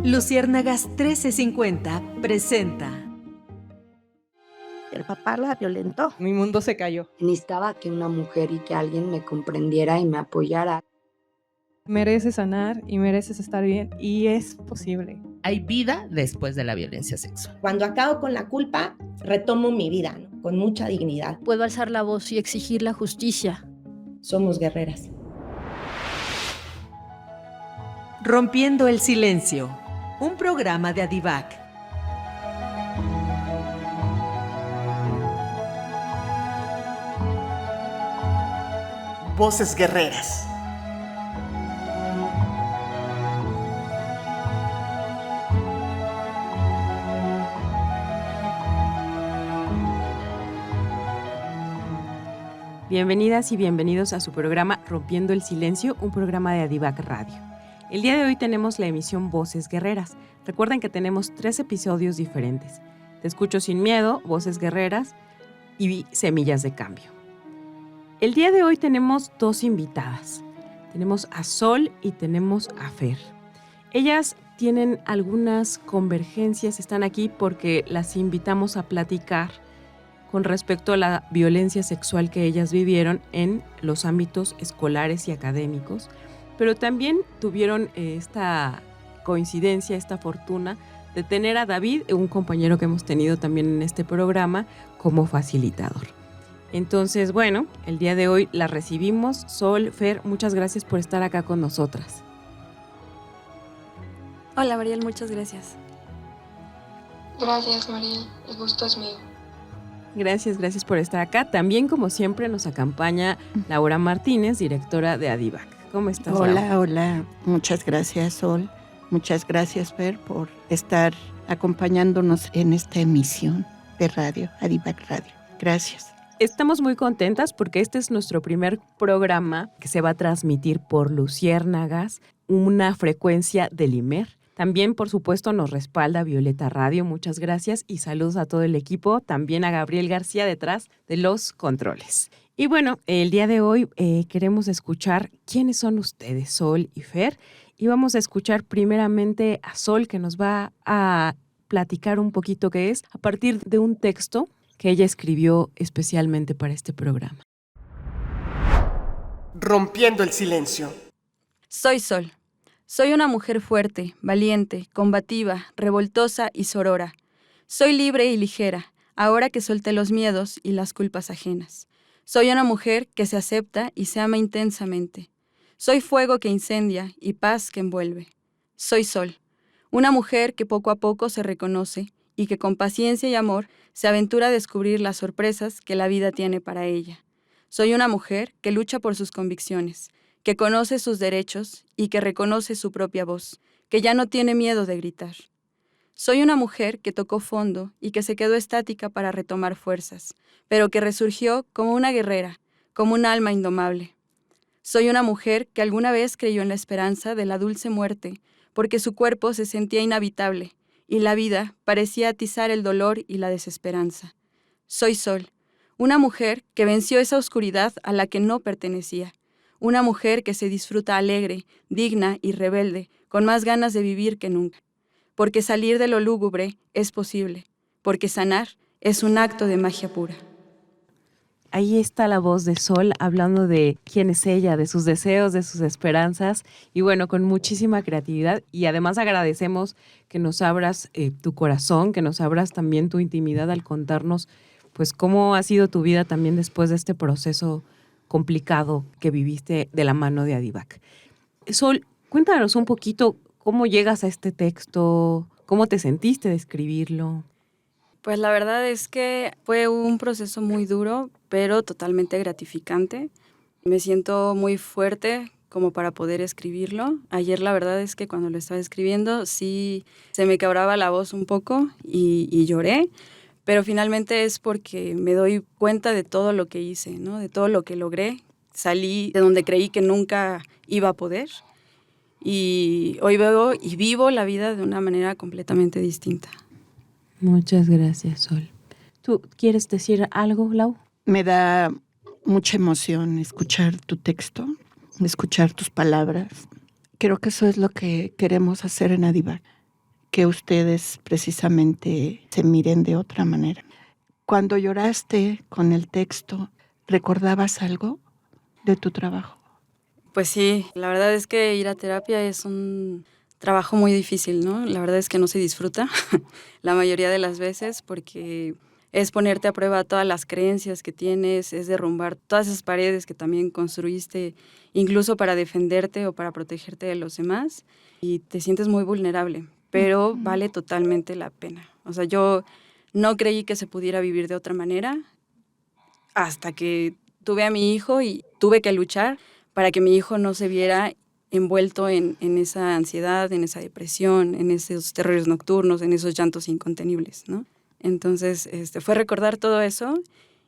Luciérnagas 1350 presenta. El papá la violentó. Mi mundo se cayó. Necesitaba que una mujer y que alguien me comprendiera y me apoyara. Mereces sanar y mereces estar bien, y es posible. Hay vida después de la violencia sexual. Cuando acabo con la culpa, retomo mi vida, ¿no? Con mucha dignidad. Puedo alzar la voz y exigir la justicia. Somos guerreras. Rompiendo el silencio, un programa de Adivac. Voces guerreras. Bienvenidas y bienvenidos a su programa Rompiendo el Silencio, un programa de Adivac Radio. El día de hoy tenemos la emisión Voces Guerreras. Recuerden que tenemos 3 episodios diferentes. Te escucho sin miedo, Voces Guerreras y Semillas de Cambio. El día de hoy tenemos 2 invitadas. Tenemos a Sol y tenemos a Fer. Ellas tienen algunas convergencias, están aquí porque las invitamos a platicar con respecto a la violencia sexual que ellas vivieron en los ámbitos escolares y académicos, pero también tuvieron esta coincidencia, esta fortuna de tener a David, un compañero que hemos tenido también en este programa, como facilitador. Entonces, bueno, el día de hoy la recibimos. Sol, Fer, muchas gracias por estar acá con nosotras. Hola, Mariel, muchas gracias. Gracias, Mariel, el gusto es mío. Gracias por estar acá. También, como siempre, nos acompaña Laura Martínez, directora de Adivac. ¿Cómo estás, Laura? Hola. Muchas gracias, Sol. Muchas gracias, Fer, por estar acompañándonos en esta emisión de radio, Adivac Radio. Gracias. Estamos muy contentas porque este es nuestro primer programa que se va a transmitir por Luciérnagas, una frecuencia del IMER. También, por supuesto, nos respalda Violeta Radio. Muchas gracias y saludos a todo el equipo. También a Gabriel García detrás de los controles. Y bueno, el día de hoy queremos escuchar quiénes son ustedes, Sol y Fer. Y vamos a escuchar primeramente a Sol, que nos va a platicar un poquito qué es, a partir de un texto que ella escribió especialmente para este programa. Rompiendo el silencio. Soy Sol. Soy una mujer fuerte, valiente, combativa, revoltosa y sorora. Soy libre y ligera, ahora que solté los miedos y las culpas ajenas. Soy una mujer que se acepta y se ama intensamente. Soy fuego que incendia y paz que envuelve. Soy Sol, una mujer que poco a poco se reconoce y que con paciencia y amor se aventura a descubrir las sorpresas que la vida tiene para ella. Soy una mujer que lucha por sus convicciones, que conoce sus derechos y que reconoce su propia voz, que ya no tiene miedo de gritar. Soy una mujer que tocó fondo y que se quedó estática para retomar fuerzas, pero que resurgió como una guerrera, como un alma indomable. Soy una mujer que alguna vez creyó en la esperanza de la dulce muerte, porque su cuerpo se sentía inhabitable y la vida parecía atizar el dolor y la desesperanza. Soy Sol, una mujer que venció esa oscuridad a la que no pertenecía. Una mujer que se disfruta alegre, digna y rebelde, con más ganas de vivir que nunca. Porque salir de lo lúgubre es posible, porque sanar es un acto de magia pura. Ahí está la voz de Sol hablando de quién es ella, de sus deseos, de sus esperanzas y bueno, con muchísima creatividad y además agradecemos que nos abras tu corazón, que nos abras también tu intimidad al contarnos pues cómo ha sido tu vida también después de este proceso complicado que viviste de la mano de Adivac. Sol, cuéntanos un poquito cómo llegas a este texto, cómo te sentiste de escribirlo. Pues la verdad es que fue un proceso muy duro, pero totalmente gratificante. Me siento muy fuerte como para poder escribirlo. Ayer la verdad es que cuando lo estaba escribiendo sí se me quebraba la voz un poco y lloré. Pero finalmente es porque me doy cuenta de todo lo que hice, ¿no? De todo lo que logré. Salí de donde creí que nunca iba a poder y hoy veo y vivo la vida de una manera completamente distinta. Muchas gracias, Sol. ¿Tú quieres decir algo, Lau? Me da mucha emoción escuchar tu texto, escuchar tus palabras. Creo que eso es lo que queremos hacer en Adivac. que ustedes precisamente se miren de otra manera. Cuando lloraste con el texto, ¿recordabas algo de tu trabajo? Pues sí, la verdad es que ir a terapia es un trabajo muy difícil, ¿no? La verdad es que no se disfruta la mayoría de las veces porque es ponerte a prueba todas las creencias que tienes, es derrumbar todas esas paredes que también construiste, incluso para defenderte o para protegerte de los demás, y te sientes muy vulnerable, pero vale totalmente la pena. O sea, yo no creí que se pudiera vivir de otra manera hasta que tuve a mi hijo y tuve que luchar para que mi hijo no se viera envuelto en esa ansiedad, en esa depresión, en esos terrores nocturnos, en esos llantos incontenibles, ¿no? Entonces, fue recordar todo eso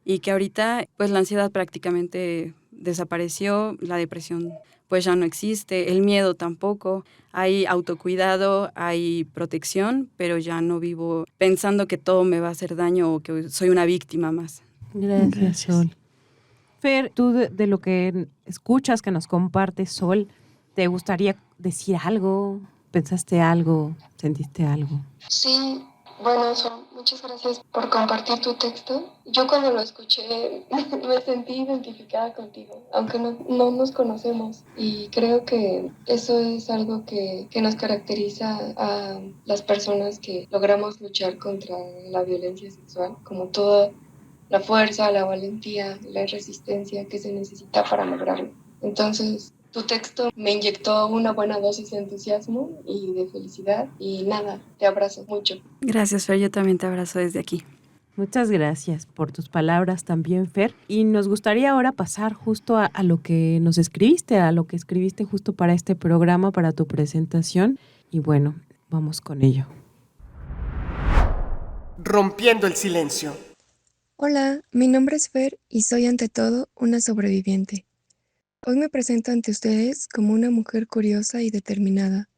y que ahorita, pues, la ansiedad prácticamente desapareció, la depresión, pues, ya no existe, el miedo tampoco, hay autocuidado, hay protección, pero ya no vivo pensando que todo me va a hacer daño o que soy una víctima más. Gracias, Sol. Fer, tú de lo que escuchas, que nos compartes, Sol, ¿te gustaría decir algo? ¿Pensaste algo? ¿Sentiste algo? Sí, bueno, Sol, muchas gracias por compartir tu texto. Yo cuando lo escuché me sentí identificada contigo, aunque no nos conocemos. Y creo que eso es algo que nos caracteriza a las personas que logramos luchar contra la violencia sexual, como toda la fuerza, la valentía, la resistencia que se necesita para lograrlo. Entonces, tu texto me inyectó una buena dosis de entusiasmo y de felicidad y nada, te abrazo mucho. Gracias, Fer, yo también te abrazo desde aquí. Muchas gracias por tus palabras también, Fer. Y nos gustaría ahora pasar justo a lo que nos escribiste, a lo que escribiste justo para este programa, para tu presentación. Y bueno, vamos con ello. Rompiendo el silencio. Hola, mi nombre es Fer y soy ante todo una sobreviviente. Hoy me presento ante ustedes como una mujer curiosa y determinada,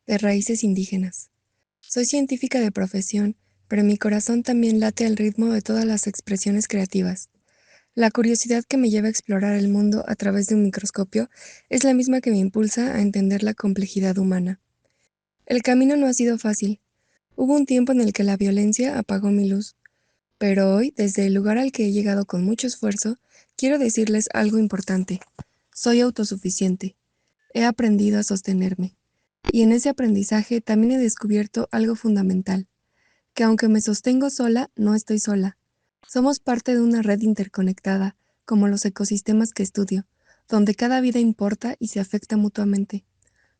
de raíces indígenas. Soy científica de profesión, pero mi corazón también late al ritmo de todas las expresiones creativas. La curiosidad que me lleva a explorar el mundo a través de un microscopio es la misma que me impulsa a entender la complejidad humana. El camino no ha sido fácil. Hubo un tiempo en el que la violencia apagó mi luz. Pero hoy, desde el lugar al que he llegado con mucho esfuerzo, quiero decirles algo importante. Soy autosuficiente. He aprendido a sostenerme. Y en ese aprendizaje también he descubierto algo fundamental, que aunque me sostengo sola, no estoy sola. Somos parte de una red interconectada, como los ecosistemas que estudio, donde cada vida importa y se afecta mutuamente.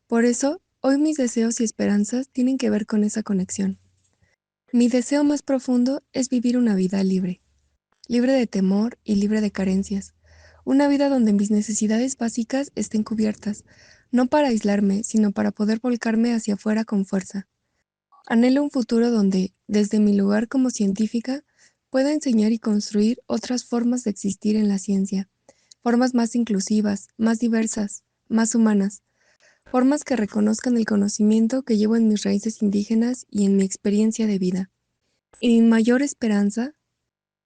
Por eso, hoy mis deseos y esperanzas tienen que ver con esa conexión. Mi deseo más profundo es vivir una vida libre, libre de temor y libre de carencias, una vida donde mis necesidades básicas estén cubiertas, no para aislarme, sino para poder volcarme hacia afuera con fuerza. Anhelo un futuro donde, desde mi lugar como científica, pueda enseñar y construir otras formas de existir en la ciencia, formas más inclusivas, más diversas, más humanas, formas que reconozcan el conocimiento que llevo en mis raíces indígenas y en mi experiencia de vida. Y mi mayor esperanza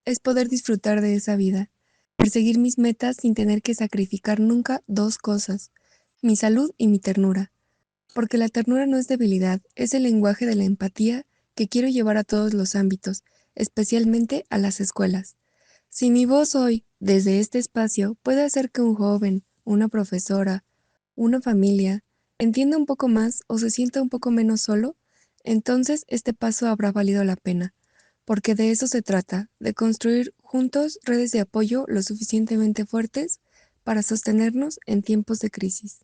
es poder disfrutar de esa vida, perseguir mis metas sin tener que sacrificar nunca dos cosas, mi salud y mi ternura. Porque la ternura no es debilidad, es el lenguaje de la empatía que quiero llevar a todos los ámbitos, especialmente a las escuelas. Si mi voz hoy, desde este espacio, puede hacer que un joven, una profesora, una familia, entienda un poco más o se sienta un poco menos solo, entonces este paso habrá valido la pena, porque de eso se trata, de construir juntos redes de apoyo lo suficientemente fuertes para sostenernos en tiempos de crisis.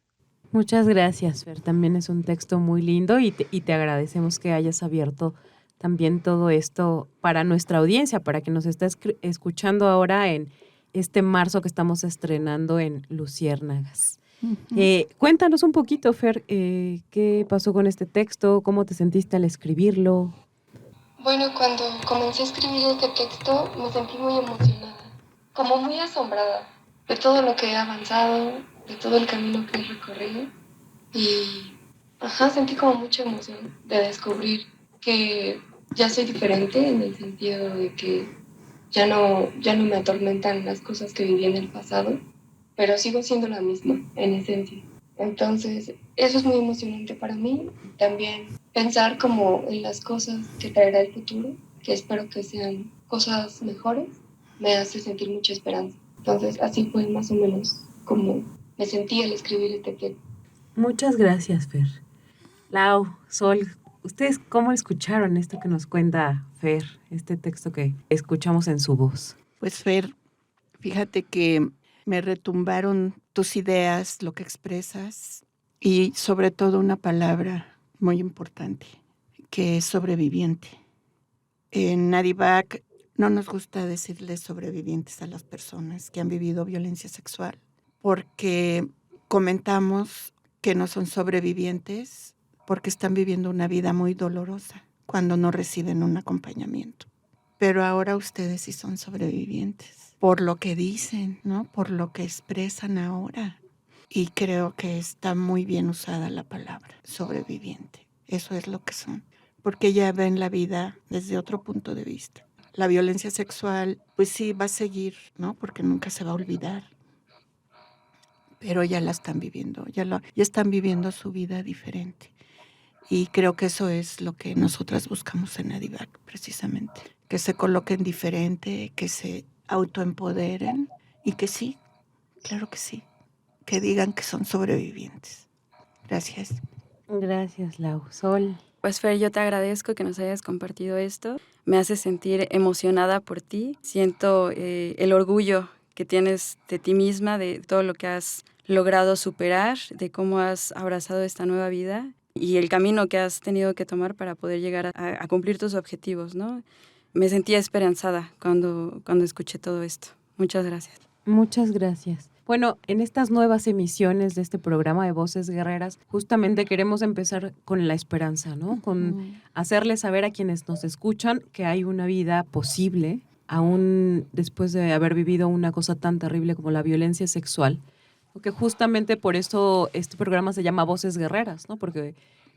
Muchas gracias, Fer. También es un texto muy lindo y te agradecemos que hayas abierto también todo esto para nuestra audiencia, para que nos esté escuchando ahora en este marzo que estamos estrenando en Luciérnagas. Cuéntanos un poquito, Fer, ¿qué pasó con este texto? ¿Cómo te sentiste al escribirlo? Bueno, cuando comencé a escribir este texto me sentí muy emocionada, como muy asombrada de todo lo que he avanzado, de todo el camino que he recorrido y sentí como mucha emoción de descubrir que ya soy diferente en el sentido de que ya no me atormentan las cosas que viví en el pasado, pero sigo siendo la misma en esencia. Entonces, eso es muy emocionante para mí. También pensar como en las cosas que traerá el futuro, que espero que sean cosas mejores, me hace sentir mucha esperanza. Entonces así fue más o menos como me sentí al escribir este texto. Muchas gracias, Fer. Lau, Sol, ¿ustedes cómo escucharon esto que nos cuenta Fer, este texto que escuchamos en su voz? Pues Fer, fíjate que me retumbaron tus ideas, lo que expresas y sobre todo una palabra muy importante, que es sobreviviente. En Adivac no nos gusta decirles sobrevivientes a las personas que han vivido violencia sexual, porque comentamos que no son sobrevivientes porque están viviendo una vida muy dolorosa cuando no reciben un acompañamiento. Pero ahora ustedes sí son sobrevivientes, por lo que dicen, ¿no? Por lo que expresan ahora. Y creo que está muy bien usada la palabra, sobreviviente. Eso es lo que son, porque ya ven la vida desde otro punto de vista. La violencia sexual, pues sí, va a seguir, ¿no? Porque nunca se va a olvidar. Pero ya la están viviendo, ya están viviendo su vida diferente. Y creo que eso es lo que nosotras buscamos en Adivac, precisamente. Que se coloquen diferente, que se autoempoderen y que sí, claro que sí, que digan que son sobrevivientes. Gracias. Gracias, Lau. Sol. Pues Fer, yo te agradezco que nos hayas compartido esto. Me hace sentir emocionada por ti. Siento el orgullo que tienes de ti misma, de todo lo que has logrado superar, de cómo has abrazado esta nueva vida y el camino que has tenido que tomar para poder llegar a cumplir tus objetivos, ¿no? Me sentía esperanzada cuando escuché todo esto. Muchas gracias. Muchas gracias. Bueno, en estas nuevas emisiones de este programa de Voces Guerreras, justamente queremos empezar con la esperanza, ¿no? Con hacerles saber a quienes nos escuchan que hay una vida posible, aún después de haber vivido una cosa tan terrible como la violencia sexual. Porque justamente por eso este programa se llama Voces Guerreras, ¿no? Porque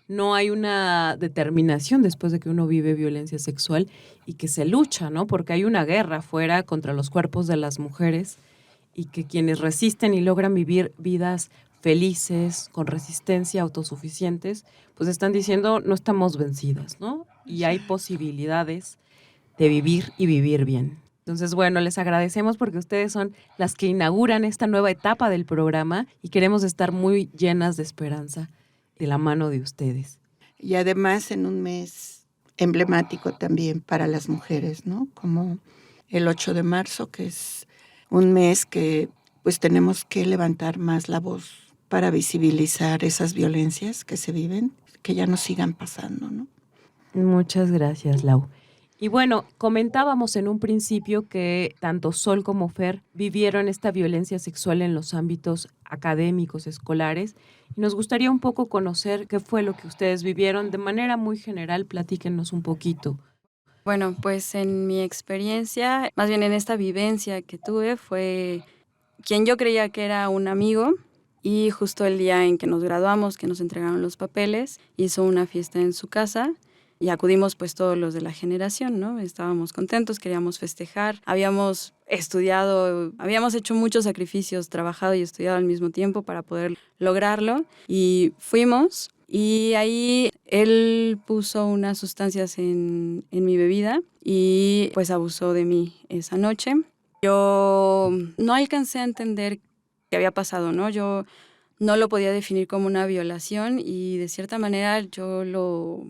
no hay una determinación después de que uno vive violencia sexual y que se lucha, ¿no? Porque hay una guerra afuera contra los cuerpos de las mujeres y que quienes resisten y logran vivir vidas felices, con resistencia, autosuficientes, pues están diciendo no estamos vencidas, ¿no? Y hay posibilidades de vivir y vivir bien. Entonces, bueno, les agradecemos porque ustedes son las que inauguran esta nueva etapa del programa y queremos estar muy llenas de esperanza de la mano de ustedes. Y además en un mes emblemático también para las mujeres, ¿no? Como el 8 de marzo, que es un mes que pues tenemos que levantar más la voz para visibilizar esas violencias que se viven, que ya no sigan pasando, ¿no? Muchas gracias, Lau. Y bueno, comentábamos en un principio que tanto Sol como Fer vivieron esta violencia sexual en los ámbitos académicos, escolares, y nos gustaría un poco conocer qué fue lo que ustedes vivieron. De manera muy general, platíquenos un poquito. Bueno, pues en mi experiencia, más bien en esta vivencia que tuve, fue quien yo creía que era un amigo y justo el día en que nos graduamos, que nos entregaron los papeles, hizo una fiesta en su casa. Y acudimos pues todos los de la generación, ¿no? Estábamos contentos, queríamos festejar, habíamos estudiado, habíamos hecho muchos sacrificios, trabajado y estudiado al mismo tiempo para poder lograrlo. Y fuimos y ahí él puso unas sustancias en mi bebida y pues abusó de mí esa noche. Yo no alcancé a entender qué había pasado, ¿no? Yo no lo podía definir como una violación y de cierta manera yo lo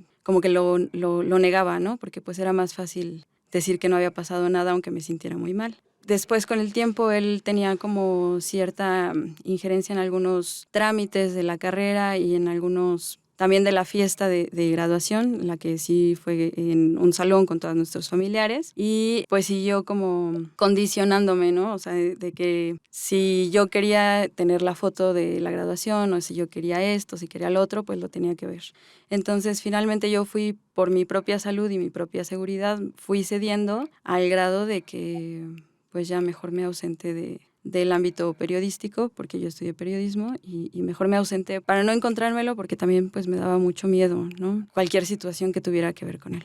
negaba, ¿no? Porque pues era más fácil decir que no había pasado nada aunque me sintiera muy mal. Después, con el tiempo, él tenía como cierta injerencia en algunos trámites de la carrera y en algunos, también de la fiesta de graduación, la que sí fue en un salón con todos nuestros familiares, y pues siguió como condicionándome, ¿no? O sea, de que si yo quería tener la foto de la graduación o si yo quería esto, si quería lo otro, pues lo tenía que ver. Entonces, finalmente yo fui, por mi propia salud y mi propia seguridad, fui cediendo al grado de que pues ya mejor me ausenté del ámbito periodístico, porque yo estudié periodismo, y mejor me ausenté para no encontrármelo, porque también pues me daba mucho miedo, ¿no? Cualquier situación que tuviera que ver con él.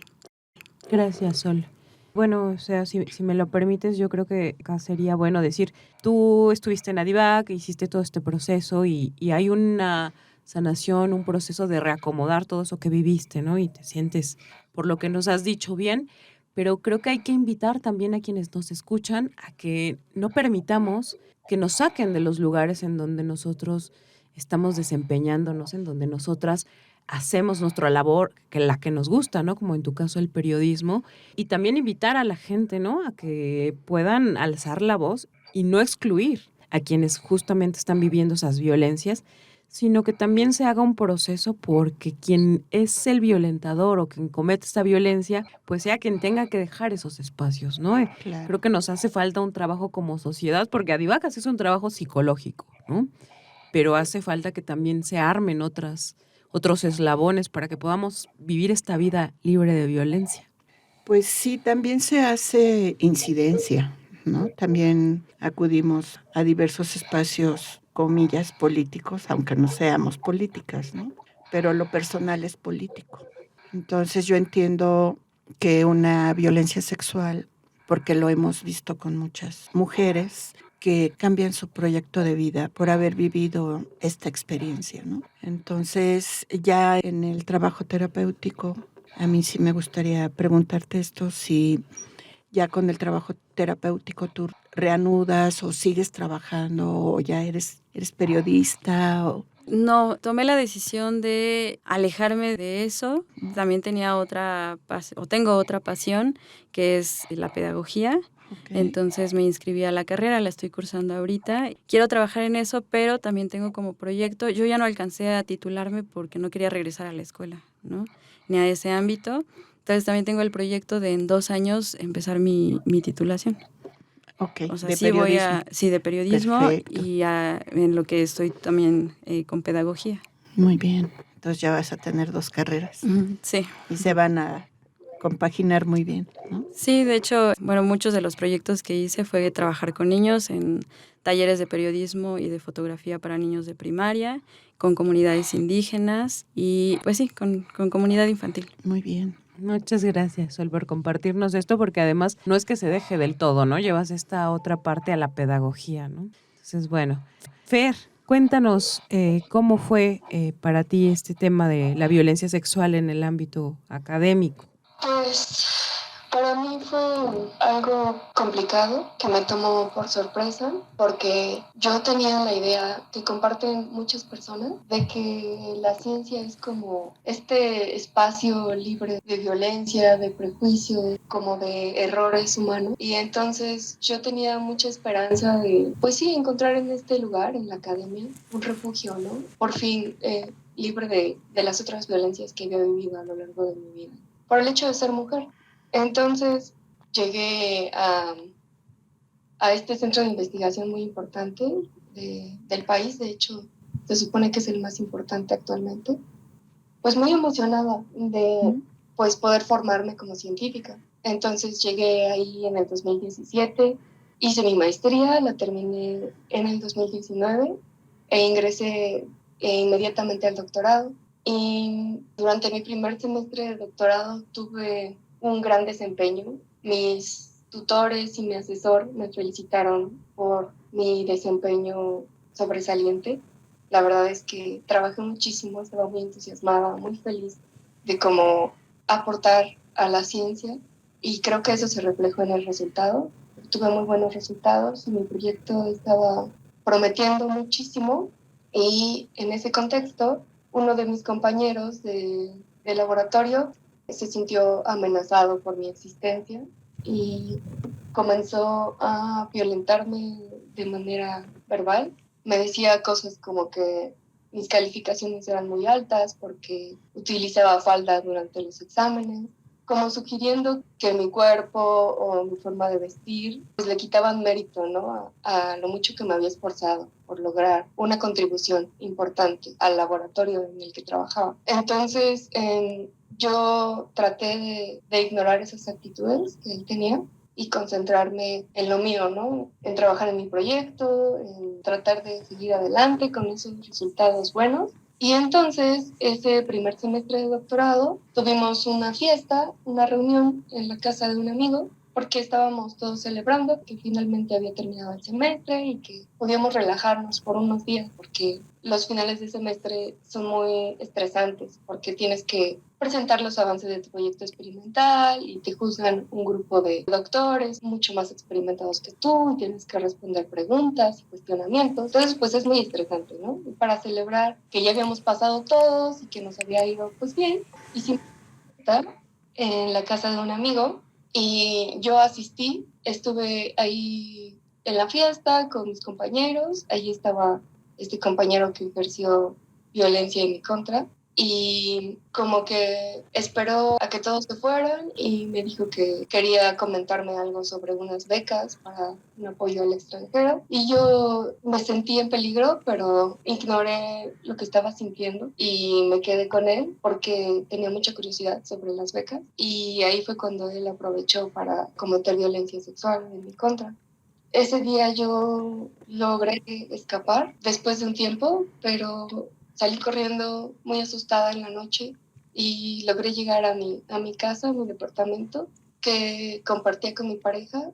Gracias, Sol. Bueno, o sea, si me lo permites, yo creo que acá sería bueno decir, tú estuviste en Adivac, hiciste todo este proceso y hay una sanación, un proceso de reacomodar todo eso que viviste, ¿no? Y te sientes, por lo que nos has dicho, bien, pero creo que hay que invitar también a quienes nos escuchan a que no permitamos que nos saquen de los lugares en donde nosotros estamos desempeñándonos, en donde nosotras hacemos nuestra labor, que la que nos gusta, ¿no? Como en tu caso el periodismo, y también invitar a la gente, ¿no? A que puedan alzar la voz y no excluir a quienes justamente están viviendo esas violencias, sino que también se haga un proceso porque quien es el violentador o quien comete esta violencia, pues sea quien tenga que dejar esos espacios, ¿no? Claro. Creo que nos hace falta un trabajo como sociedad, porque Adivacas es un trabajo psicológico, ¿no? Pero hace falta que también se armen otros eslabones para que podamos vivir esta vida libre de violencia. Pues sí, también se hace incidencia, ¿no? También acudimos a diversos espacios, comillas, políticos, aunque no seamos políticas, ¿no? Pero lo personal es político. Entonces yo entiendo que una violencia sexual, porque lo hemos visto con muchas mujeres, que cambian su proyecto de vida por haber vivido esta experiencia, ¿no? Entonces, ya en el trabajo terapéutico, a mí sí me gustaría preguntarte esto, si ya con el trabajo terapéutico tú reanudas o sigues trabajando o ya eres periodista o... No, tomé la decisión de alejarme de eso. También tenía tengo otra pasión, que es la pedagogía. Okay. Entonces me inscribí a la carrera, la estoy cursando ahorita. Quiero trabajar en eso, pero también tengo como proyecto, yo ya no alcancé a titularme porque no quería regresar a la escuela, ¿no? Ni a ese ámbito. Entonces también tengo el proyecto de en 2 años empezar mi titulación. Ok, o sea, de sí periodismo. de periodismo. Perfecto. Y en lo que estoy también con pedagogía. Muy bien, entonces ya vas a tener 2 carreras. Sí. Y se van a compaginar muy bien, ¿no? Sí, de hecho, bueno, muchos de los proyectos que hice fue trabajar con niños en talleres de periodismo y de fotografía para niños de primaria, con comunidades indígenas y pues sí, con comunidad infantil. Muy bien. Muchas gracias, Sol, por compartirnos esto, porque además no es que se deje del todo, ¿no? Llevas esta otra parte a la pedagogía, ¿no? Entonces, bueno. Fer, cuéntanos cómo fue para ti este tema de la violencia sexual en el ámbito académico. Pues para mí fue algo complicado que me tomó por sorpresa porque yo tenía la idea que comparten muchas personas de que la ciencia es como este espacio libre de violencia, de prejuicios, como de errores humanos, y entonces yo tenía mucha esperanza de, pues sí, encontrar en este lugar, en la academia, un refugio, ¿no? Por fin libre de las otras violencias que había vivido a lo largo de mi vida, por el hecho de ser mujer. Entonces llegué a este centro de investigación muy importante del país, de hecho se supone que es el más importante actualmente, pues muy emocionada de pues poder formarme como científica. Entonces llegué ahí en el 2017, hice mi maestría, la terminé en el 2019 e ingresé inmediatamente al doctorado. Y durante mi primer semestre de doctorado tuve un gran desempeño. Mis tutores y mi asesor me felicitaron por mi desempeño sobresaliente. La verdad es que trabajé muchísimo, estaba muy entusiasmada, muy feliz de cómo aportar a la ciencia, y creo que eso se reflejó en el resultado. Tuve muy buenos resultados y mi proyecto estaba prometiendo muchísimo, y en ese contexto uno de mis compañeros de laboratorio se sintió amenazado por mi existencia y comenzó a violentarme de manera verbal. Me decía cosas como que mis calificaciones eran muy altas porque utilizaba falda durante los exámenes, como sugiriendo que mi cuerpo o mi forma de vestir pues le quitaban mérito, ¿no? a lo mucho que me había esforzado por lograr una contribución importante al laboratorio en el que trabajaba. Entonces yo traté de ignorar esas actitudes que él tenía y concentrarme en lo mío, ¿no? En trabajar en mi proyecto, en tratar de seguir adelante con esos resultados buenos. Y entonces, ese primer semestre de doctorado, tuvimos una fiesta, una reunión en la casa de un amigo, porque estábamos todos celebrando que finalmente había terminado el semestre y que podíamos relajarnos por unos días, porque los finales de semestre son muy estresantes, porque tienes que presentar los avances de tu proyecto experimental y te juzgan un grupo de doctores mucho más experimentados que tú y tienes que responder preguntas y cuestionamientos. Entonces, pues es muy estresante, ¿no? Y para celebrar que ya habíamos pasado todos y que nos había ido pues bien, hicimos estar en la casa de un amigo y yo asistí, estuve ahí en la fiesta con mis compañeros, allí estaba este compañero que ejerció violencia en mi contra y como que esperó a que todos se fueran y me dijo que quería comentarme algo sobre unas becas para un apoyo al extranjero y yo me sentí en peligro, pero ignoré lo que estaba sintiendo y me quedé con él porque tenía mucha curiosidad sobre las becas y ahí fue cuando él aprovechó para cometer violencia sexual en mi contra. Ese día yo logré escapar después de un tiempo, pero salí corriendo muy asustada en la noche y logré llegar a mi casa, a mi departamento, que compartía con mi pareja.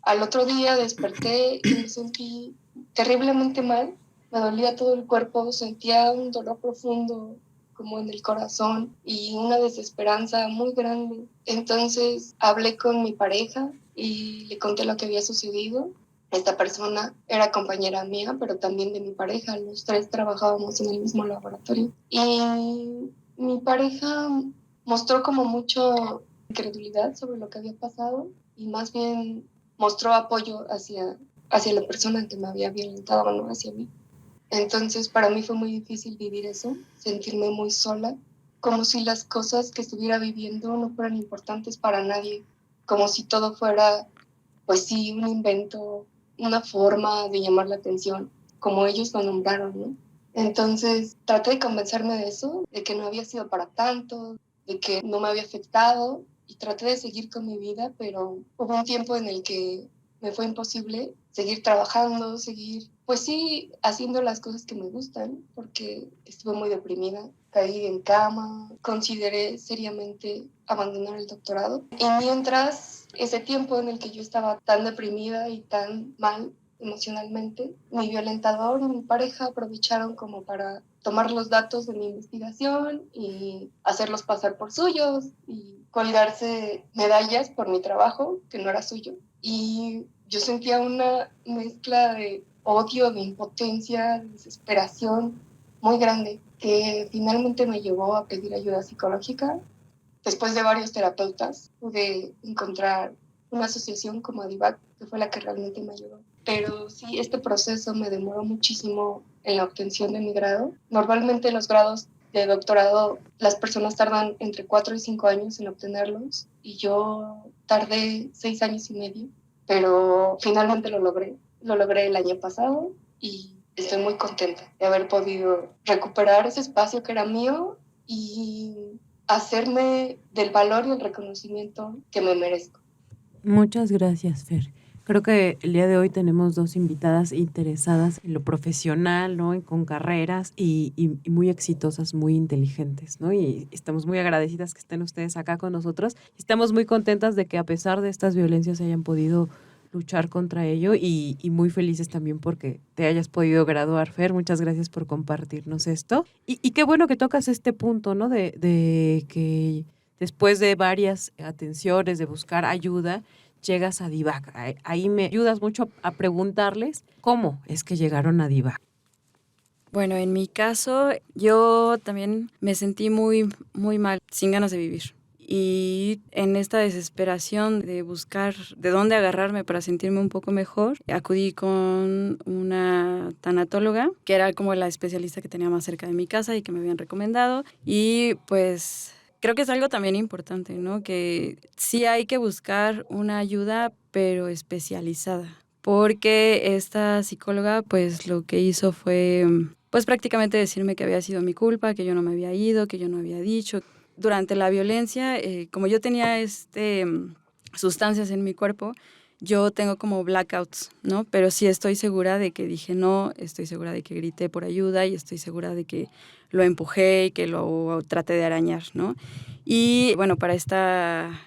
Al otro día desperté y me sentí terriblemente mal. Me dolía todo el cuerpo, sentía un dolor profundo como en el corazón y una desesperanza muy grande. Entonces hablé con mi pareja y le conté lo que había sucedido. Esta persona era compañera mía, pero también de mi pareja. Los tres trabajábamos en el mismo laboratorio. Y mi pareja mostró como mucha incredulidad sobre lo que había pasado y más bien mostró apoyo hacia la persona que me había violentado, no hacia mí. Entonces para mí fue muy difícil vivir eso, sentirme muy sola, como si las cosas que estuviera viviendo no fueran importantes para nadie, como si todo fuera, pues sí, un invento, una forma de llamar la atención, como ellos lo nombraron, ¿no? Entonces traté de convencerme de eso, de que no había sido para tanto, de que no me había afectado y traté de seguir con mi vida, pero hubo un tiempo en el que me fue imposible seguir trabajando, seguir, pues sí, haciendo las cosas que me gustan, porque estuve muy deprimida, caí en cama, consideré seriamente abandonar el doctorado. Y mientras ese tiempo en el que yo estaba tan deprimida y tan mal emocionalmente, mi violentador y mi pareja aprovecharon como para tomar los datos de mi investigación y hacerlos pasar por suyos y colgarse medallas por mi trabajo, que no era suyo. Y yo sentía una mezcla de odio, de impotencia, de desesperación muy grande, que finalmente me llevó a pedir ayuda psicológica. Después de varios terapeutas, pude encontrar una asociación como Adivac, que fue la que realmente me ayudó. Pero sí, este proceso me demoró muchísimo en la obtención de mi grado. Normalmente los grados de doctorado, las personas tardan entre 4 y 5 años en obtenerlos y yo tardé 6 años y medio, pero finalmente lo logré. Lo logré el año pasado y estoy muy contenta de haber podido recuperar ese espacio que era mío y hacerme del valor y el reconocimiento que me merezco. Muchas gracias, Fer. Creo que el día de hoy tenemos dos invitadas interesadas en lo profesional, ¿no? Y con carreras y muy exitosas, muy inteligentes, ¿no? Y estamos muy agradecidas que estén ustedes acá con nosotros. Estamos muy contentas de que a pesar de estas violencias hayan podido luchar contra ello y muy felices también porque te hayas podido graduar, Fer. Muchas gracias por compartirnos esto. Y qué bueno que tocas este punto, ¿no? De que después de varias atenciones, de buscar ayuda, llegas a Adivac. Ahí me ayudas mucho a preguntarles cómo es que llegaron a Adivac. Bueno, en mi caso, yo también me sentí muy, muy mal, sin ganas de vivir. Y en esta desesperación de buscar de dónde agarrarme para sentirme un poco mejor, acudí con una tanatóloga, que era como la especialista que tenía más cerca de mi casa y que me habían recomendado. Y pues creo que es algo también importante, ¿no? Que sí hay que buscar una ayuda, pero especializada. Porque esta psicóloga, pues lo que hizo fue, pues prácticamente decirme que había sido mi culpa, que yo no me había ido, que yo no había dicho. Durante la violencia, como yo tenía sustancias en mi cuerpo, yo tengo como blackouts, ¿no? Pero sí estoy segura de que dije no, estoy segura de que grité por ayuda y estoy segura de que lo empujé y que lo traté de arañar, ¿no? Y bueno, para esta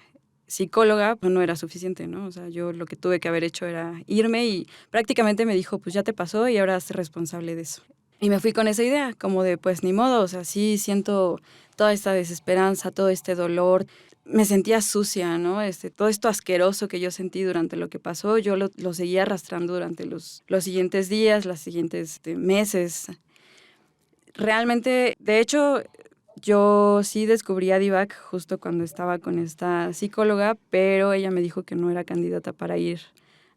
psicóloga, pues no era suficiente, ¿no? O sea, yo lo que tuve que haber hecho era irme y prácticamente me dijo, pues ya te pasó y ahora hazte responsable de eso. Y me fui con esa idea, como de, pues ni modo, o sea, sí siento toda esta desesperanza, todo este dolor. Me sentía sucia, ¿no? Todo esto asqueroso que yo sentí durante lo que pasó, yo lo seguía arrastrando durante los siguientes días, los siguientes meses. Realmente, de hecho, yo sí descubrí a DIVAC justo cuando estaba con esta psicóloga, pero ella me dijo que no era candidata para ir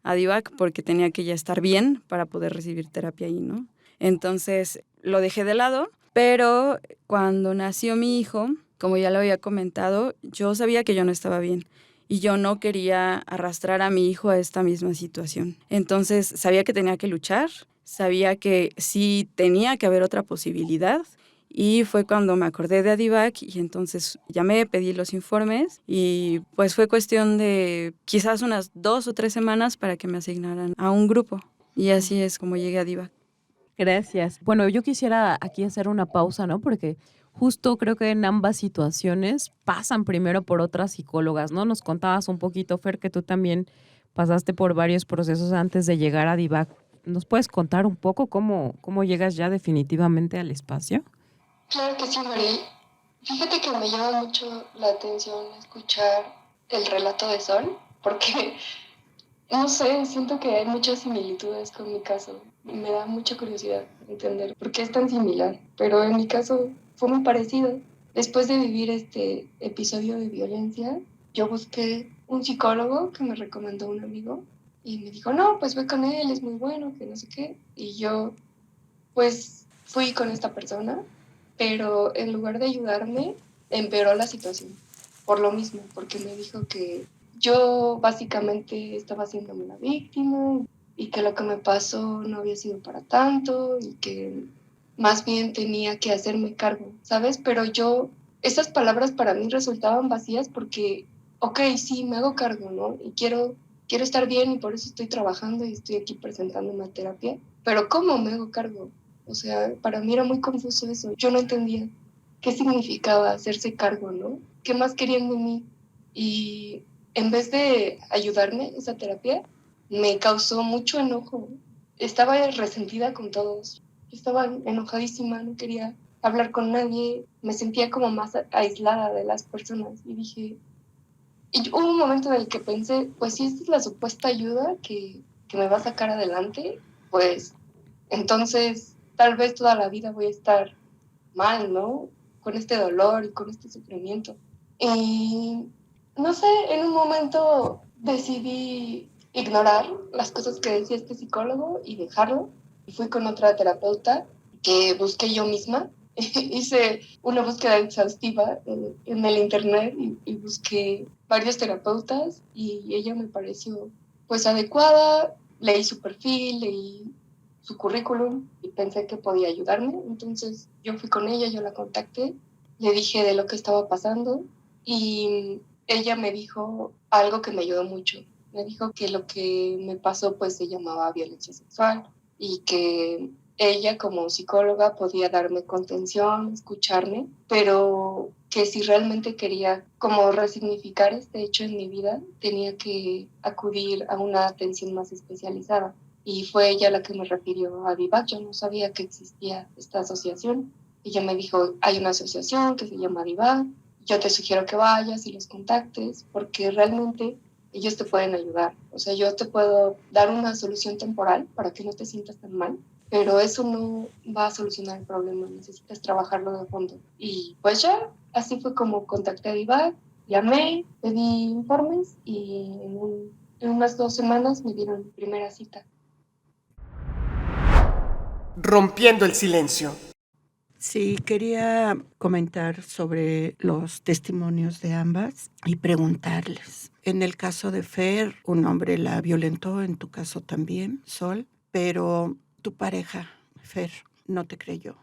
a DIVAC porque tenía que ya estar bien para poder recibir terapia ahí, ¿no? Entonces lo dejé de lado, pero cuando nació mi hijo, como ya lo había comentado, yo sabía que yo no estaba bien y yo no quería arrastrar a mi hijo a esta misma situación. Entonces sabía que tenía que luchar, sabía que sí tenía que haber otra posibilidad y fue cuando me acordé de Adivac y entonces llamé, pedí los informes y pues fue cuestión de quizás unas 2 o 3 semanas para que me asignaran a un grupo y así es como llegué a Adivac. Gracias. Bueno, yo quisiera aquí hacer una pausa, ¿no? Porque justo creo que en ambas situaciones pasan primero por otras psicólogas, ¿no? Nos contabas un poquito, Fer, que tú también pasaste por varios procesos antes de llegar a DIVAC. ¿Nos puedes contar un poco cómo llegas ya definitivamente al espacio? Claro que sí, Mari. Fíjate que me llama mucho la atención escuchar el relato de Sol, porque, no sé, siento que hay muchas similitudes con mi caso. Me da mucha curiosidad entender por qué es tan similar, pero en mi caso fue muy parecido. Después de vivir este episodio de violencia, yo busqué un psicólogo que me recomendó un amigo y me dijo, no, pues ve con él, es muy bueno, que no sé qué. Y yo, pues, fui con esta persona, pero en lugar de ayudarme, empeoró la situación. Por lo mismo, porque me dijo que yo básicamente estaba haciéndome una víctima y que lo que me pasó no había sido para tanto y que más bien tenía que hacerme cargo, ¿sabes? Pero esas palabras para mí resultaban vacías porque, ok, sí, me hago cargo, ¿no? Y quiero estar bien y por eso estoy trabajando y estoy aquí presentándome a terapia, pero ¿cómo me hago cargo? O sea, para mí era muy confuso eso. Yo no entendía qué significaba hacerse cargo, ¿no? ¿Qué más querían de mí? Y en vez de ayudarme esa terapia, me causó mucho enojo. Estaba resentida con todos. Estaba enojadísima, no quería hablar con nadie. Me sentía como más aislada de las personas. Y hubo un momento en el que pensé, pues si esta es la supuesta ayuda que me va a sacar adelante, pues entonces tal vez toda la vida voy a estar mal, ¿no? Con este dolor y con este sufrimiento. Y no sé, en un momento decidí ignorar las cosas que decía este psicólogo y dejarlo. Y fui con otra terapeuta que busqué yo misma. Hice una búsqueda exhaustiva en el internet y busqué varios terapeutas y ella me pareció pues adecuada. Leí su perfil, leí su currículum y pensé que podía ayudarme. Entonces yo fui con ella, yo la contacté, le dije de lo que estaba pasando y ella me dijo algo que me ayudó mucho. Me dijo que lo que me pasó pues se llamaba violencia sexual y que ella como psicóloga podía darme contención, escucharme, pero que si realmente quería como resignificar este hecho en mi vida, tenía que acudir a una atención más especializada. Y fue ella la que me refirió a DIVAC. Yo no sabía que existía esta asociación. Ella me dijo, hay una asociación que se llama DIVAC, yo te sugiero que vayas y los contactes, porque realmente ellos te pueden ayudar. O sea, yo te puedo dar una solución temporal para que no te sientas tan mal, pero eso no va a solucionar el problema, necesitas trabajarlo de fondo. Y pues ya, así fue como contacté a DIVAC, llamé, pedí informes y en unas 2 semanas me dieron mi primera cita. Rompiendo el silencio. Sí, quería comentar sobre los testimonios de ambas y preguntarles. En el caso de Fer, un hombre la violentó, en tu caso también, Sol, pero tu pareja, Fer, no te creyó.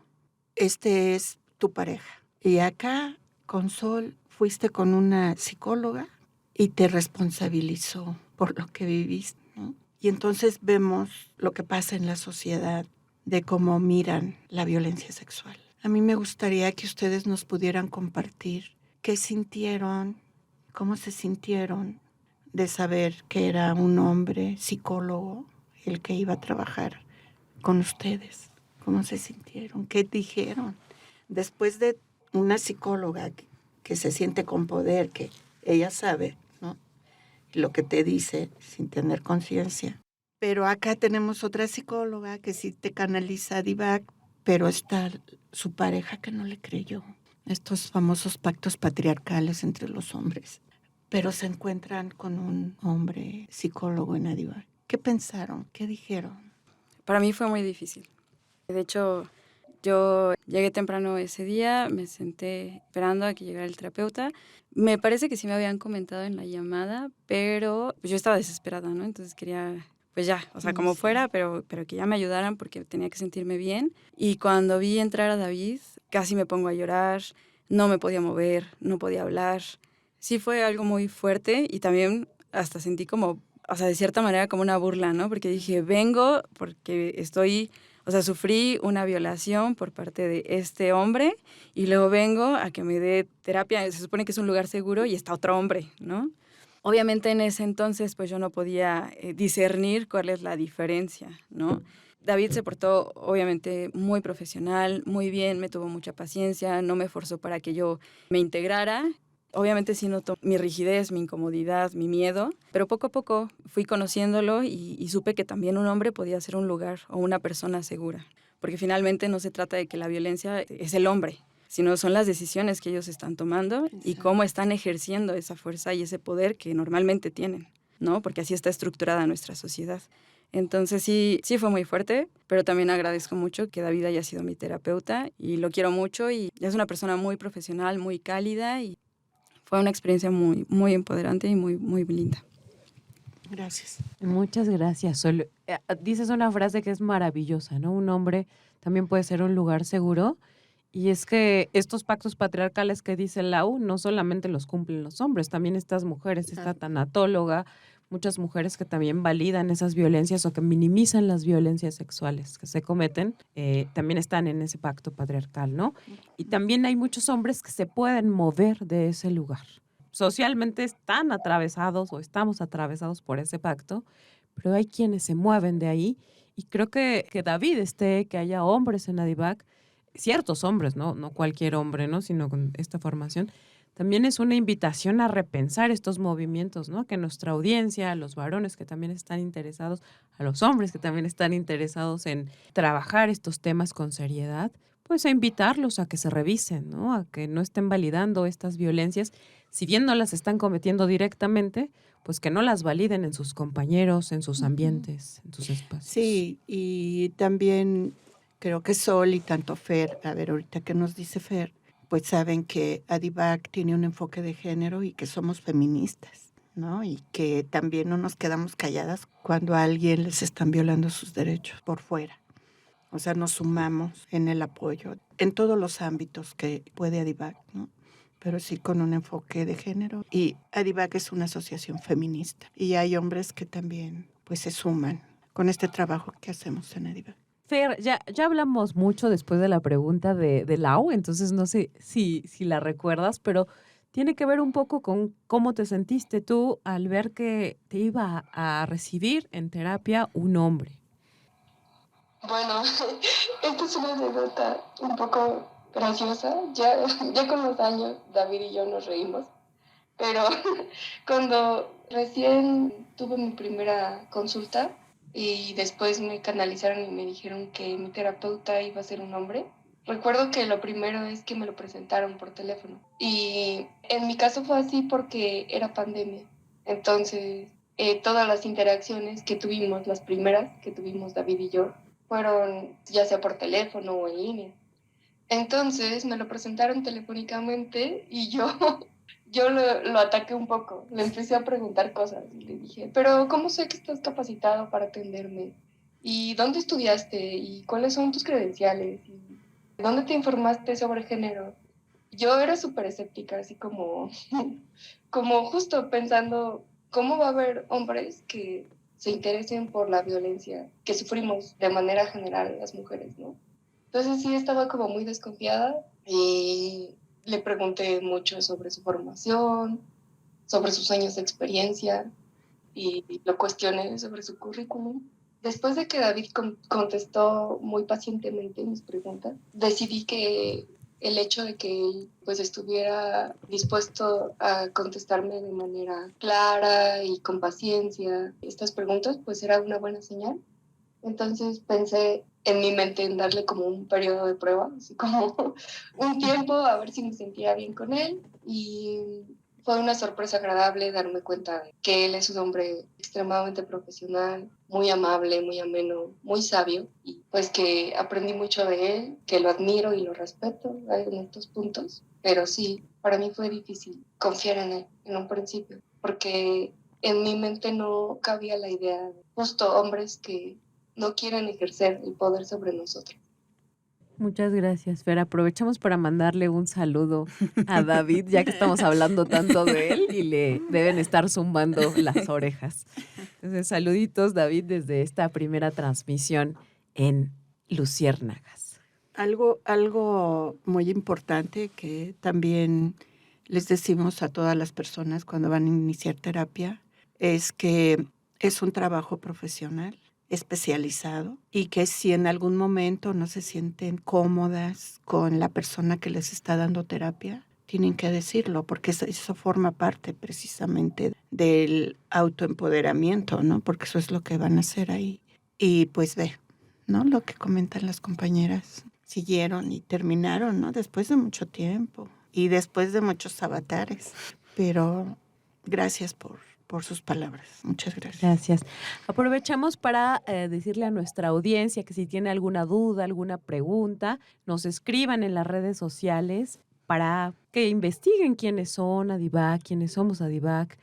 Este es tu pareja. Y acá, con Sol, fuiste con una psicóloga y te responsabilizó por lo que viviste, ¿no? Y entonces vemos lo que pasa en la sociedad de cómo miran la violencia sexual. A mí me gustaría que ustedes nos pudieran compartir qué sintieron, ¿Cómo se sintieron de saber que era un hombre psicólogo el que iba a trabajar con ustedes? ¿Cómo se sintieron? ¿Qué dijeron? Después de una psicóloga que se siente con poder, que ella sabe, ¿no?, lo que te dice sin tener conciencia. Pero acá tenemos otra psicóloga que sí te canaliza a Divac, pero está su pareja que no le creyó. Estos famosos pactos patriarcales entre los hombres. Pero se encuentran con un hombre psicólogo en Adivac. ¿Qué pensaron? ¿Qué dijeron? Para mí fue muy difícil. De hecho, yo llegué temprano ese día, me senté esperando a que llegara el terapeuta. Me parece que sí me habían comentado en la llamada, pero pues yo estaba desesperada, ¿no? Entonces quería, pues ya, o sea, como fuera, pero que ya me ayudaran porque tenía que sentirme bien. Y cuando vi entrar a David, casi me pongo a llorar, no me podía mover, no podía hablar. Sí fue algo muy fuerte y también hasta sentí como, o sea, de cierta manera como una burla, ¿no? Porque dije, vengo porque sufrí una violación por parte de este hombre y luego vengo a que me dé terapia. Se supone que es un lugar seguro y está otro hombre, ¿no? Obviamente en ese entonces pues yo no podía discernir cuál es la diferencia, ¿no? David se portó obviamente muy profesional, muy bien, me tuvo mucha paciencia, no me forzó para que yo me integrara. Obviamente sí notó mi rigidez, mi incomodidad, mi miedo, pero poco a poco fui conociéndolo y supe que también un hombre podía ser un lugar o una persona segura, porque finalmente no se trata de que la violencia es el hombre, sino son las decisiones que ellos están tomando y cómo están ejerciendo esa fuerza y ese poder que normalmente tienen, ¿no? Porque así está estructurada nuestra sociedad. Entonces sí fue muy fuerte, pero también agradezco mucho que David haya sido mi terapeuta y lo quiero mucho y es una persona muy profesional, muy cálida y fue una experiencia muy, muy empoderante y muy, muy linda. Gracias. Muchas gracias, Sol. Dices una frase que es maravillosa, ¿no? Un hombre también puede ser un lugar seguro. Y es que estos pactos patriarcales que dice Lau no solamente los cumplen los hombres, también estas mujeres, esta tanatóloga, muchas mujeres que también validan esas violencias o que minimizan las violencias sexuales que se cometen, también están en ese pacto patriarcal, ¿no? Y también hay muchos hombres que se pueden mover de ese lugar. Socialmente están atravesados o estamos atravesados por ese pacto, pero hay quienes se mueven de ahí y creo que David que haya hombres en Adivac, ciertos hombres, ¿no? No cualquier hombre, ¿no? Sino con esta formación, también es una invitación a repensar estos movimientos, ¿no? Que nuestra audiencia, a los varones que también están interesados, a los hombres que también están interesados en trabajar estos temas con seriedad, pues a invitarlos a que se revisen, ¿no? A que no estén validando estas violencias, si bien no las están cometiendo directamente, pues que no las validen en sus compañeros, en sus ambientes, en sus espacios. Sí, y también creo que Sol y tanto Fer, a ver ahorita qué nos dice Fer, pues saben que Adivac tiene un enfoque de género y que somos feministas, ¿no? Y que también no nos quedamos calladas cuando a alguien les están violando sus derechos por fuera. O sea, nos sumamos en el apoyo en todos los ámbitos que puede Adivac, ¿no? Pero sí con un enfoque de género. Y Adivac es una asociación feminista. Y hay hombres que también pues se suman con este trabajo que hacemos en Adivac. Fer, ya hablamos mucho después de la pregunta de Lau, entonces no sé si la recuerdas, pero tiene que ver un poco con cómo te sentiste tú al ver que te iba a recibir en terapia un hombre. Bueno, esta es una anécdota un poco graciosa. Ya con los años David y yo nos reímos, pero cuando recién tuve mi primera consulta y después me canalizaron y me dijeron que mi terapeuta iba a ser un hombre, recuerdo que lo primero es que me lo presentaron por teléfono. Y en mi caso fue así porque era pandemia. Entonces, todas las interacciones que tuvimos, las primeras que tuvimos David y yo, fueron ya sea por teléfono o en línea. Entonces me lo presentaron telefónicamente y yo lo ataqué un poco. Le empecé a preguntar cosas y le dije, pero ¿cómo sé que estás capacitado para atenderme? ¿Y dónde estudiaste? ¿Y cuáles son tus credenciales? ¿Y dónde te informaste sobre género? Yo era súper escéptica, así como justo pensando, ¿cómo va a haber hombres que se interesen por la violencia que sufrimos de manera general las mujeres, ¿no? Entonces sí estaba como muy desconfiada y le pregunté mucho sobre su formación, sobre sus años de experiencia y lo cuestioné sobre su currículum. Después de que David contestó muy pacientemente mis preguntas, decidí que el hecho de que él pues estuviera dispuesto a contestarme de manera clara y con paciencia estas preguntas, pues era una buena señal. Entonces pensé en mi mente en darle como un periodo de prueba, así como un tiempo a ver si me sentía bien con él, y fue una sorpresa agradable darme cuenta de que él es un hombre extremadamente profesional, muy amable, muy ameno, muy sabio, y pues que aprendí mucho de él, que lo admiro y lo respeto en estos puntos, pero sí, para mí fue difícil confiar en él en un principio, porque en mi mente no cabía la idea de justo hombres que no quieren ejercer el poder sobre nosotros. Muchas gracias, Fer. Aprovechamos para mandarle un saludo a David, ya que estamos hablando tanto de él y le deben estar zumbando las orejas. Entonces, saluditos, David, desde esta primera transmisión en Luciérnagas. Algo muy importante que también les decimos a todas las personas cuando van a iniciar terapia es que es un trabajo profesional, especializado, y que si en algún momento no se sienten cómodas con la persona que les está dando terapia, tienen que decirlo, porque eso forma parte precisamente del autoempoderamiento, ¿no? Porque eso es lo que van a hacer ahí. Y pues ve, ¿no? Lo que comentan las compañeras, siguieron y terminaron, ¿no? Después de mucho tiempo y después de muchos avatares. Pero gracias por sus palabras. Muchas gracias. Gracias. Aprovechamos para decirle a nuestra audiencia que si tiene alguna duda, alguna pregunta, nos escriban en las redes sociales para que investiguen quiénes son Adivac, quiénes somos Adivac,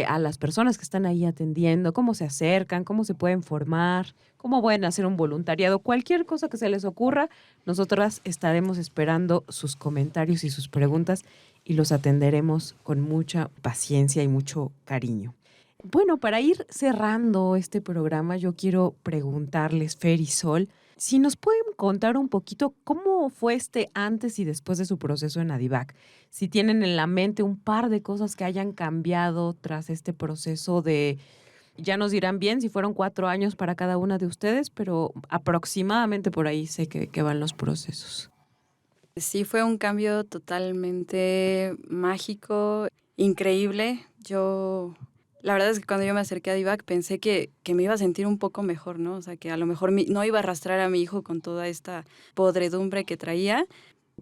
a las personas que están ahí atendiendo, cómo se acercan, cómo se pueden formar, cómo pueden hacer un voluntariado, cualquier cosa que se les ocurra. Nosotras estaremos esperando sus comentarios y sus preguntas y los atenderemos con mucha paciencia y mucho cariño. Bueno, para ir cerrando este programa, yo quiero preguntarles, Fer y Sol, si nos pueden contar un poquito cómo fue este antes y después de su proceso en Adivac. Si tienen en la mente un par de cosas que hayan cambiado tras este proceso de, ya nos dirán bien si fueron 4 años para cada una de ustedes, pero aproximadamente por ahí sé que van los procesos. Sí, fue un cambio totalmente mágico, increíble. La verdad es que cuando yo me acerqué a Adivac pensé que me iba a sentir un poco mejor, ¿no? O sea, que a lo mejor no iba a arrastrar a mi hijo con toda esta podredumbre que traía,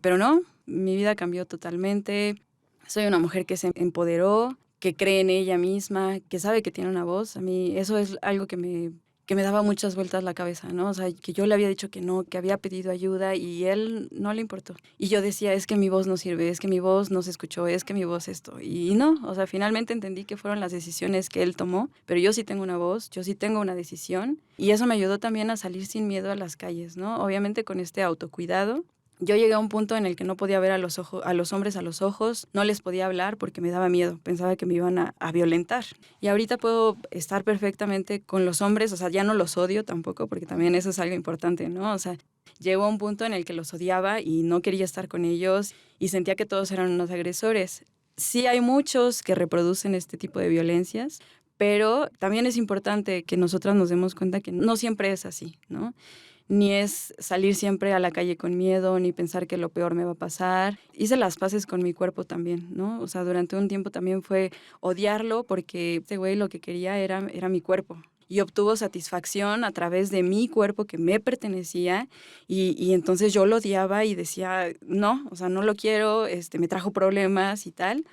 pero no, mi vida cambió totalmente. Soy una mujer que se empoderó, que cree en ella misma, que sabe que tiene una voz. A mí eso es algo que me daba muchas vueltas la cabeza, ¿no? O sea, que yo le había dicho que no, que había pedido ayuda y él no le importó. Y yo decía, es que mi voz no sirve, es que mi voz no se escuchó, es que mi voz esto. Y no, o sea, finalmente entendí que fueron las decisiones que él tomó, pero yo sí tengo una voz, yo sí tengo una decisión y eso me ayudó también a salir sin miedo a las calles, ¿no? Obviamente con este autocuidado. Yo llegué a un punto en el que no podía ver a los hombres a los ojos, no les podía hablar porque me daba miedo, pensaba que me iban a violentar. Y ahorita puedo estar perfectamente con los hombres, o sea, ya no los odio tampoco, porque también eso es algo importante, ¿no? O sea, llegó a un punto en el que los odiaba y no quería estar con ellos y sentía que todos eran unos agresores. Sí hay muchos que reproducen este tipo de violencias, pero también es importante que nosotras nos demos cuenta que no siempre es así, ¿no? Ni es salir siempre a la calle con miedo, ni pensar que lo peor me va a pasar. Hice las paces con mi cuerpo también, ¿no? O sea, durante un tiempo también fue odiarlo porque este güey lo que quería era mi cuerpo. Y obtuvo satisfacción a través de mi cuerpo que me pertenecía y entonces yo lo odiaba y decía, no, o sea, no lo quiero, me trajo problemas y tal.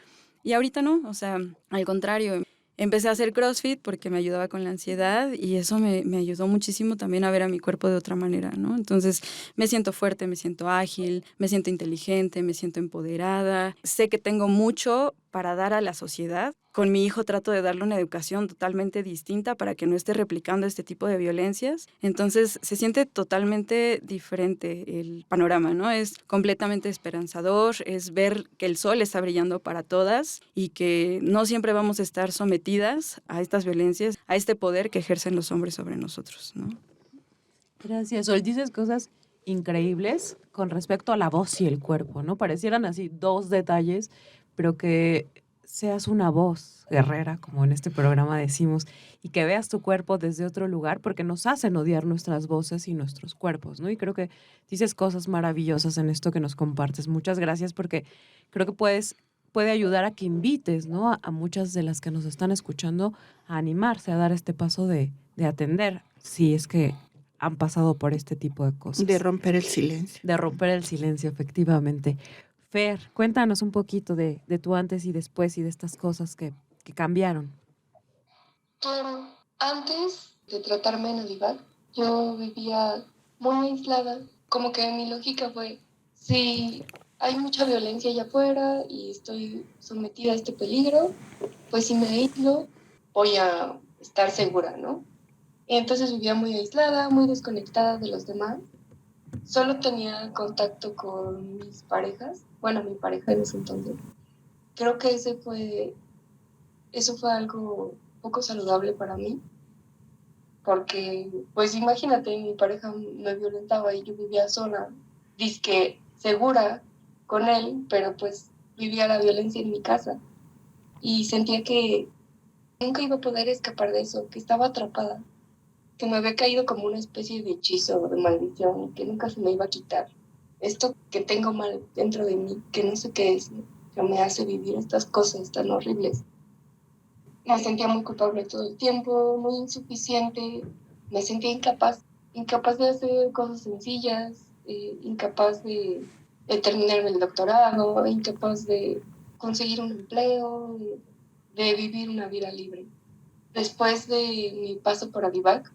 Y ahorita no, o sea, al contrario. Empecé a hacer CrossFit porque me ayudaba con la ansiedad y eso me ayudó muchísimo también a ver a mi cuerpo de otra manera, ¿no? Entonces me siento fuerte, me siento ágil, me siento inteligente, me siento empoderada. Sé que tengo mucho para dar a la sociedad. Con mi hijo trato de darle una educación totalmente distinta para que no esté replicando este tipo de violencias. Entonces se siente totalmente diferente el panorama, ¿no? Es completamente esperanzador, es ver que el sol está brillando para todas y que no siempre vamos a estar sometidas a estas violencias, a este poder que ejercen los hombres sobre nosotros, ¿no? Gracias, Sol. Dices cosas increíbles con respecto a la voz y el cuerpo, ¿no? Parecieran así 2 detalles, pero que seas una voz guerrera, como en este programa decimos, y que veas tu cuerpo desde otro lugar, porque nos hacen odiar nuestras voces y nuestros cuerpos, ¿no? Y creo que dices cosas maravillosas en esto que nos compartes. Muchas gracias, porque creo que puede ayudar a que invites, ¿no? A muchas de las que nos están escuchando a animarse, a dar este paso de atender, si es que han pasado por este tipo de cosas. De romper el silencio. De romper el silencio, efectivamente. Fer, cuéntanos un poquito de tu antes y después y de estas cosas que cambiaron. Claro, antes de tratarme en Adivac, yo vivía muy aislada. Como que mi lógica fue, si hay mucha violencia allá afuera y estoy sometida a este peligro, pues si me aíslo, voy a estar segura, ¿no? Y entonces vivía muy aislada, muy desconectada de los demás. Solo tenía contacto con mis parejas, bueno, mi pareja en ese entonces. Creo que eso fue algo poco saludable para mí, porque, pues imagínate, mi pareja me violentaba y yo vivía sola, dizque segura con él, pero pues vivía la violencia en mi casa. Y sentía que nunca iba a poder escapar de eso, que estaba atrapada, que me había caído como una especie de hechizo, de maldición, y que nunca se me iba a quitar. Esto que tengo mal dentro de mí, que no sé qué es, ¿no? Que me hace vivir estas cosas tan horribles. Me sentía muy culpable todo el tiempo, muy insuficiente, me sentía incapaz de hacer cosas sencillas, incapaz de terminar el doctorado, incapaz de conseguir un empleo, de vivir una vida libre. Después de mi paso por Adivac,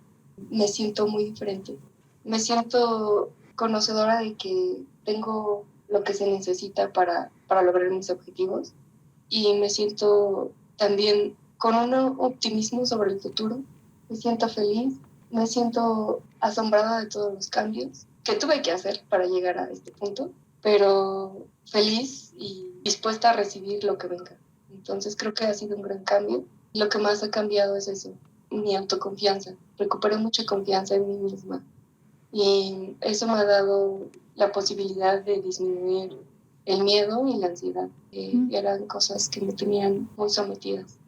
me siento muy diferente. Me siento conocedora de que tengo lo que se necesita para lograr mis objetivos, y me siento también con un optimismo sobre el futuro. Me siento feliz, me siento asombrada de todos los cambios que tuve que hacer para llegar a este punto, pero feliz y dispuesta a recibir lo que venga. Entonces creo que ha sido un gran cambio. Lo que más ha cambiado es eso, mi autoconfianza. Recuperé mucha confianza en mí misma y eso me ha dado la posibilidad de disminuir el miedo y la ansiedad, que eran cosas que me tenían muy sometidas.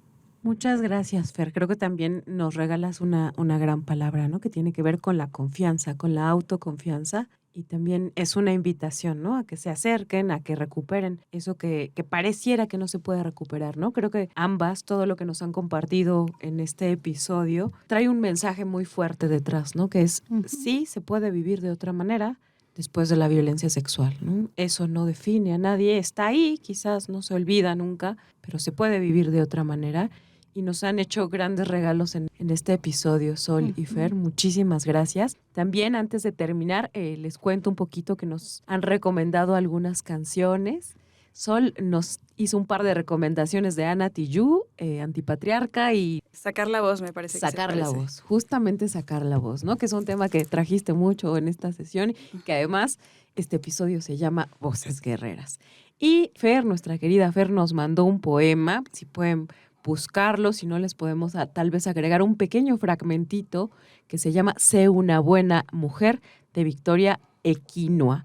Muchas gracias, Fer. Creo que también nos regalas una gran palabra, ¿no? Que tiene que ver con la confianza, con la autoconfianza. Y también es una invitación, ¿no? A que se acerquen, a que recuperen eso que pareciera que no se puede recuperar, ¿no? Creo que ambas, todo lo que nos han compartido en este episodio, trae un mensaje muy fuerte detrás, ¿no? Que es, sí, se puede vivir de otra manera después de la violencia sexual, ¿no? Eso no define a nadie, está ahí, quizás no se olvida nunca, pero se puede vivir de otra manera. Y nos han hecho grandes regalos en este episodio, Sol y Fer. Muchísimas gracias. También, antes de terminar, les cuento un poquito que nos han recomendado algunas canciones. Sol nos hizo un par de recomendaciones de Ana Tijoux, Antipatriarca y... Sacar la voz, me parece. Sacar la voz, justamente sacar la voz, ¿no? Que es un tema que trajiste mucho en esta sesión, que además este episodio se llama Voces Guerreras. Y Fer, nuestra querida Fer, nos mandó un poema, si pueden buscarlo, si no les podemos tal vez agregar un pequeño fragmentito que se llama Sé una buena mujer, de Victoria Equinoa.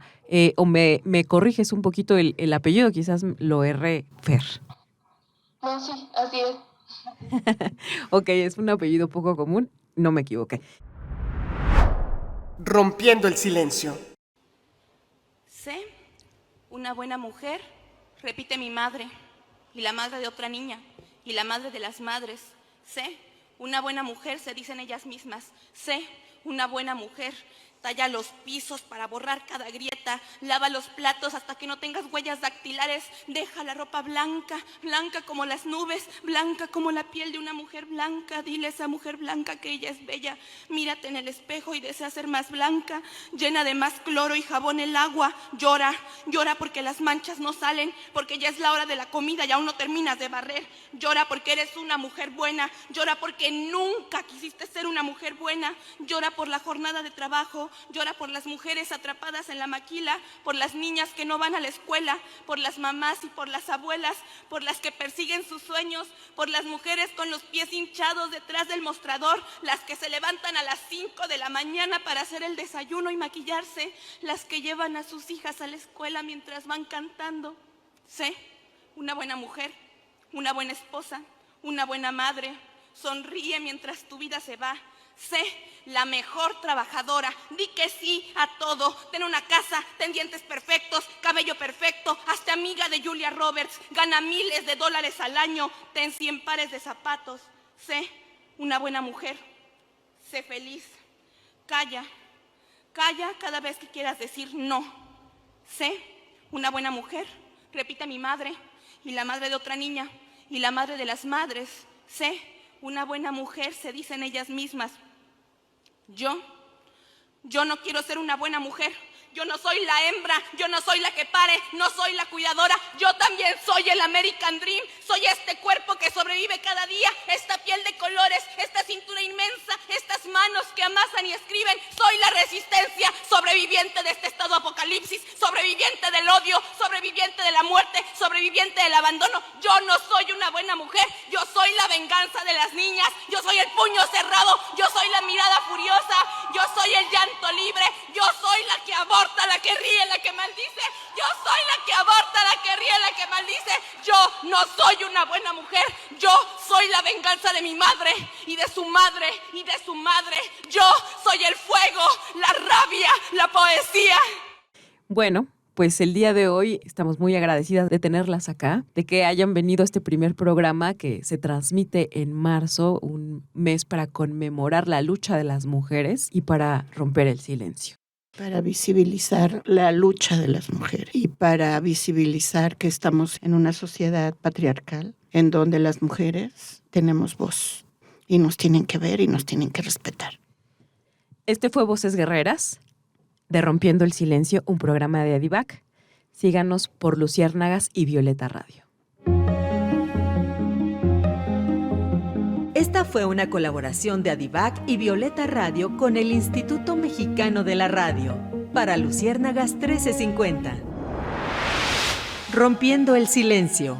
O me corriges un poquito el apellido, quizás lo erré, Fer. No, sí, así es. Ok, es un apellido poco común, no me equivoqué. Rompiendo el silencio. Sé una buena mujer, repite mi madre, y la madre de otra niña, y la madre de las madres. Sé una buena mujer, se dicen ellas mismas. Sé una buena mujer, talla los pisos para borrar cada grieta, lava los platos hasta que no tengas huellas dactilares, deja la ropa blanca, blanca como las nubes, blanca como la piel de una mujer blanca. Dile a esa mujer blanca que ella es bella, mírate en el espejo y desea ser más blanca, llena de más cloro y jabón el agua, llora, llora porque las manchas no salen, porque ya es la hora de la comida y aún no terminas de barrer, llora porque eres una mujer buena, llora porque nunca quisiste ser una mujer buena, llora por la jornada de trabajo, llora por las mujeres atrapadas en la maquila, por las niñas que no van a la escuela, por las mamás y por las abuelas, por las que persiguen sus sueños, por las mujeres con los pies hinchados detrás del mostrador, las que se levantan a las 5 de la mañana para hacer el desayuno y maquillarse, las que llevan a sus hijas a la escuela mientras van cantando. Sé una buena mujer, una buena esposa, una buena madre. Sonríe mientras tu vida se va. Sé la mejor trabajadora, di que sí a todo. Ten una casa, ten dientes perfectos, cabello perfecto, hazte amiga de Julia Roberts, gana miles de dólares al año, ten 100 pares de zapatos. Sé una buena mujer, sé feliz. Calla, calla cada vez que quieras decir no. Sé una buena mujer, repite mi madre, y la madre de otra niña, y la madre de las madres. Sé una buena mujer, se dicen ellas mismas. Yo no quiero ser una buena mujer. Yo no soy la hembra, yo no soy la que pare, no soy la cuidadora. Yo también soy el American Dream. Soy este cuerpo que sobrevive cada día, esta piel de colores, esta cintura inmensa, estas manos que amasan y escriben. Soy la resistencia, sobreviviente de este estado apocalipsis, sobreviviente del odio, sobreviviente de la muerte, sobreviviente del abandono. Yo no soy una buena mujer, yo soy la venganza de las niñas, yo soy el puño cerrado, yo soy la mirada furiosa, yo soy el llanto libre, yo soy la que aborta, la que ríe, la que maldice. Yo soy la que aborta, la que ríe, la que maldice. Yo no soy una buena mujer. Yo soy la venganza de mi madre y de su madre y de su madre. Yo soy el fuego, la rabia, la poesía. Bueno, pues el día de hoy estamos muy agradecidas de tenerlas acá, de que hayan venido a este primer programa que se transmite en marzo, un mes para conmemorar la lucha de las mujeres y para romper el silencio. Para visibilizar la lucha de las mujeres y para visibilizar que estamos en una sociedad patriarcal en donde las mujeres tenemos voz y nos tienen que ver y nos tienen que respetar. Este fue Voces Guerreras de Rompiendo el Silencio, un programa de Adivac. Síganos por Luciérnagas y Violeta Radio. Esta fue una colaboración de Adivac y Violeta Radio con el Instituto Mexicano de la Radio para Luciérnagas 1350. Rompiendo el Silencio.